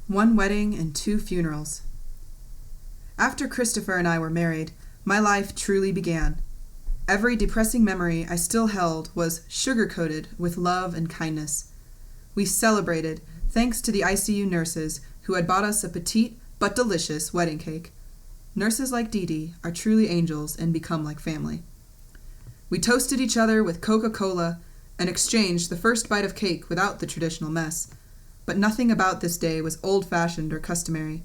One wedding and 2 funerals. After Christopher and I were married, my life truly began. Every depressing memory I still held was sugar-coated with love and kindness. We celebrated thanks to the ICU nurses who had bought us a petite but delicious wedding cake. Nurses like Dee Dee are truly angels and become like family. We toasted each other with Coca-Cola and exchanged the first bite of cake without the traditional mess. But nothing about this day was old-fashioned or customary.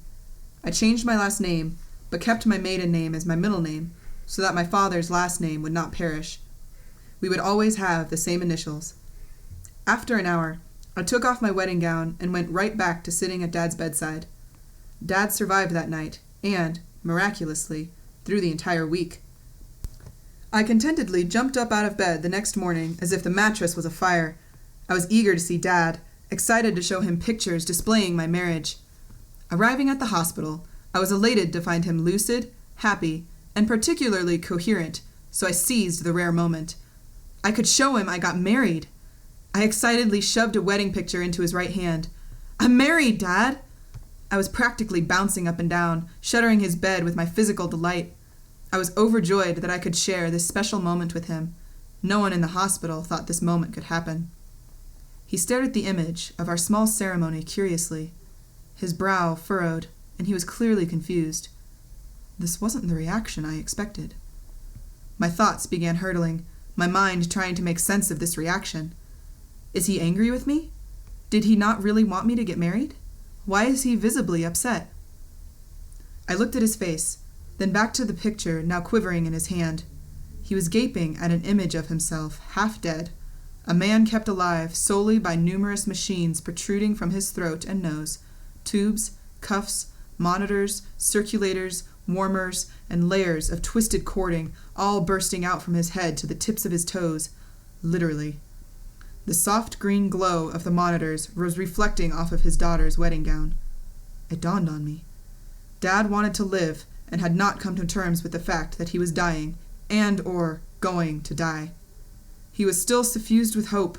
I changed my last name, but kept my maiden name as my middle name, so that my father's last name would not perish. We would always have the same initials. After an hour, I took off my wedding gown and went right back to sitting at Dad's bedside. Dad survived that night, and, miraculously, through the entire week. I contentedly jumped up out of bed the next morning as if the mattress was afire. I was eager to see Dad, excited to show him pictures displaying my marriage. Arriving at the hospital, I was elated to find him lucid, happy, and particularly coherent, so I seized the rare moment. I could show him I got married. I excitedly shoved a wedding picture into his right hand. "I'm married, Dad!" I was practically bouncing up and down, shuddering his bed with my physical delight. I was overjoyed that I could share this special moment with him. No one in the hospital thought this moment could happen. He stared at the image of our small ceremony curiously. His brow furrowed, and he was clearly confused. This wasn't the reaction I expected. My thoughts began hurtling, my mind trying to make sense of this reaction. Is he angry with me? Did he not really want me to get married? Why is he visibly upset? I looked at his face, then back to the picture now quivering in his hand. He was gaping at an image of himself, half dead, a man kept alive solely by numerous machines protruding from his throat and nose, tubes, cuffs, monitors, circulators, warmers, and layers of twisted cording, all bursting out from his head to the tips of his toes, literally. The soft green glow of the monitors was reflecting off of his daughter's wedding gown. It dawned on me. Dad wanted to live and had not come to terms with the fact that he was dying and or going to die. He was still suffused with hope.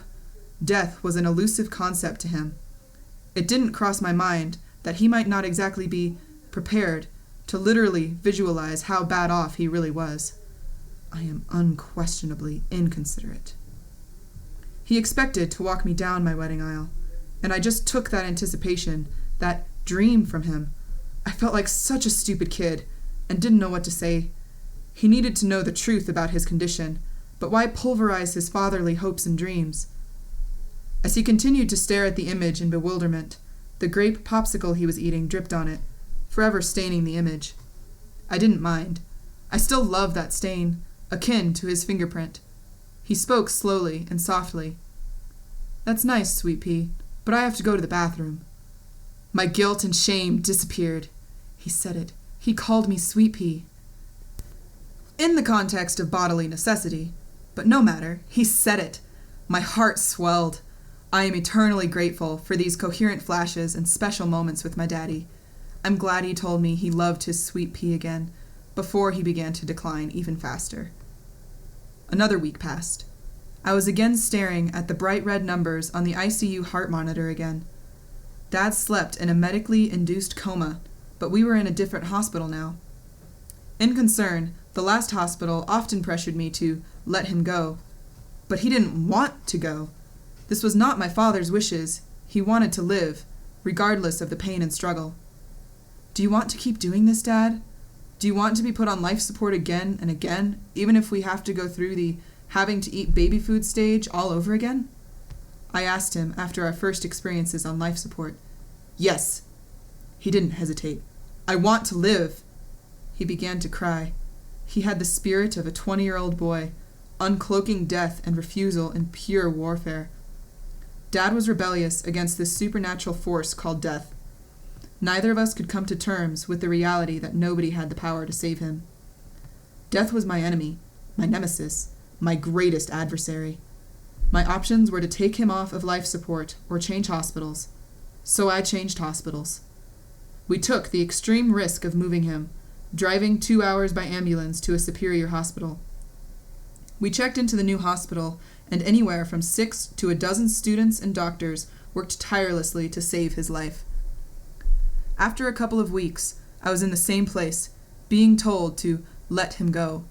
Death was an elusive concept to him. It didn't cross my mind that he might not exactly be prepared to literally visualize how bad off he really was. I am unquestionably inconsiderate. He expected to walk me down my wedding aisle, and I just took that anticipation, that dream from him. I felt like such a stupid kid and didn't know what to say. He needed to know the truth about his condition, but why pulverize his fatherly hopes and dreams? As he continued to stare at the image in bewilderment, the grape popsicle he was eating dripped on it, forever staining the image. I didn't mind. I still loved that stain, akin to his fingerprint. He spoke slowly and softly. "That's nice, Sweet Pea, but I have to go to the bathroom." My guilt and shame disappeared. He said it. He called me Sweet Pea. In the context of bodily necessity. But no matter, he said it. My heart swelled. I am eternally grateful for these coherent flashes and special moments with my daddy. I'm glad he told me he loved his Sweet Pea again, before he began to decline even faster. Another week passed. I was again staring at the bright red numbers on the ICU heart monitor again. Dad slept in a medically induced coma, but we were in a different hospital now. In concern, the last hospital often pressured me to let him go. But he didn't want to go. This was not my father's wishes. He wanted to live, regardless of the pain and struggle. "Do you want to keep doing this, Dad? Do you want to be put on life support again and again, even if we have to go through the having to eat baby food stage all over again?" I asked him after our first experiences on life support. "Yes." He didn't hesitate. "I want to live." He began to cry. He had the spirit of a 20-year-old boy, uncloaking death and refusal in pure warfare. Dad was rebellious against this supernatural force called death. Neither of us could come to terms with the reality that nobody had the power to save him. Death was my enemy, my nemesis, my greatest adversary. My options were to take him off of life support or change hospitals. So I changed hospitals. We took the extreme risk of moving him, driving 2 hours by ambulance to a superior hospital. We checked into the new hospital, and anywhere from 6 to a dozen students and doctors worked tirelessly to save his life. After a couple of weeks, I was in the same place, being told to let him go.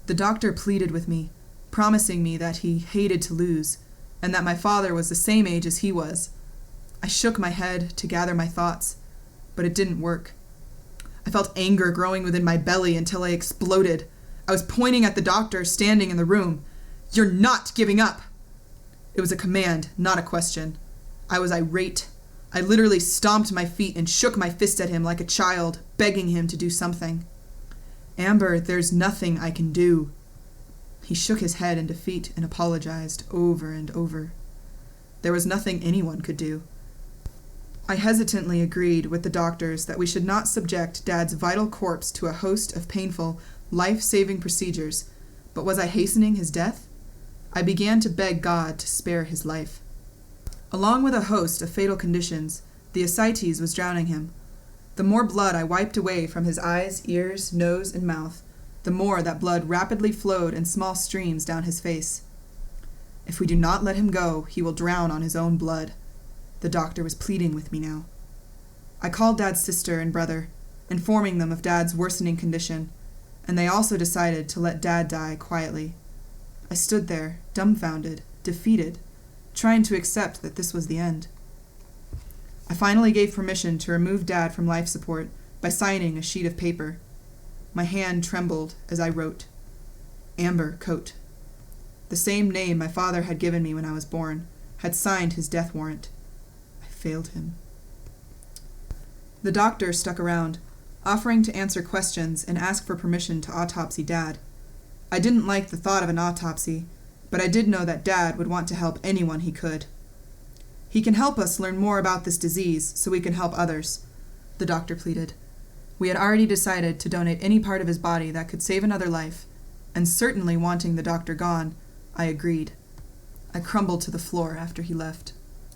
The doctor pleaded with me, promising me that he hated to lose, and that my father was the same age as he was. I shook my head to gather my thoughts, but it didn't work. I felt anger growing within my belly until I exploded. I was pointing at the doctor standing in the room. "You're not giving up!" It was a command, not a question. I was irate. I literally stomped my feet and shook my fist at him like a child, begging him to do something. "Amber, there's nothing I can do." He shook his head in defeat and apologized over and over. There was nothing anyone could do. I hesitantly agreed with the doctors that we should not subject Dad's vital corpse to a host of painful, life-saving procedures, but was I hastening his death? I began to beg God to spare his life. Along with a host of fatal conditions, the ascites was drowning him. The more blood I wiped away from his eyes, ears, nose, and mouth, the more that blood rapidly flowed in small streams down his face. "If we do not let him go, he will drown on his own blood." The doctor was pleading with me now. I called Dad's sister and brother, informing them of Dad's worsening condition, and they also decided to let Dad die quietly. I stood there, dumbfounded, defeated, trying to accept that this was the end. I finally gave permission to remove Dad from life support by signing a sheet of paper. My hand trembled as I wrote, "Amber Cote." The same name my father had given me when I was born, had signed his death warrant. I failed him. The doctor stuck around, offering to answer questions and ask for permission to autopsy Dad. I didn't like the thought of an autopsy, but I did know that Dad would want to help anyone he could. "He can help us learn more about this disease so we can help others," the doctor pleaded. We had already decided to donate any part of his body that could save another life, and certainly wanting the doctor gone, I agreed. I crumbled to the floor after he left.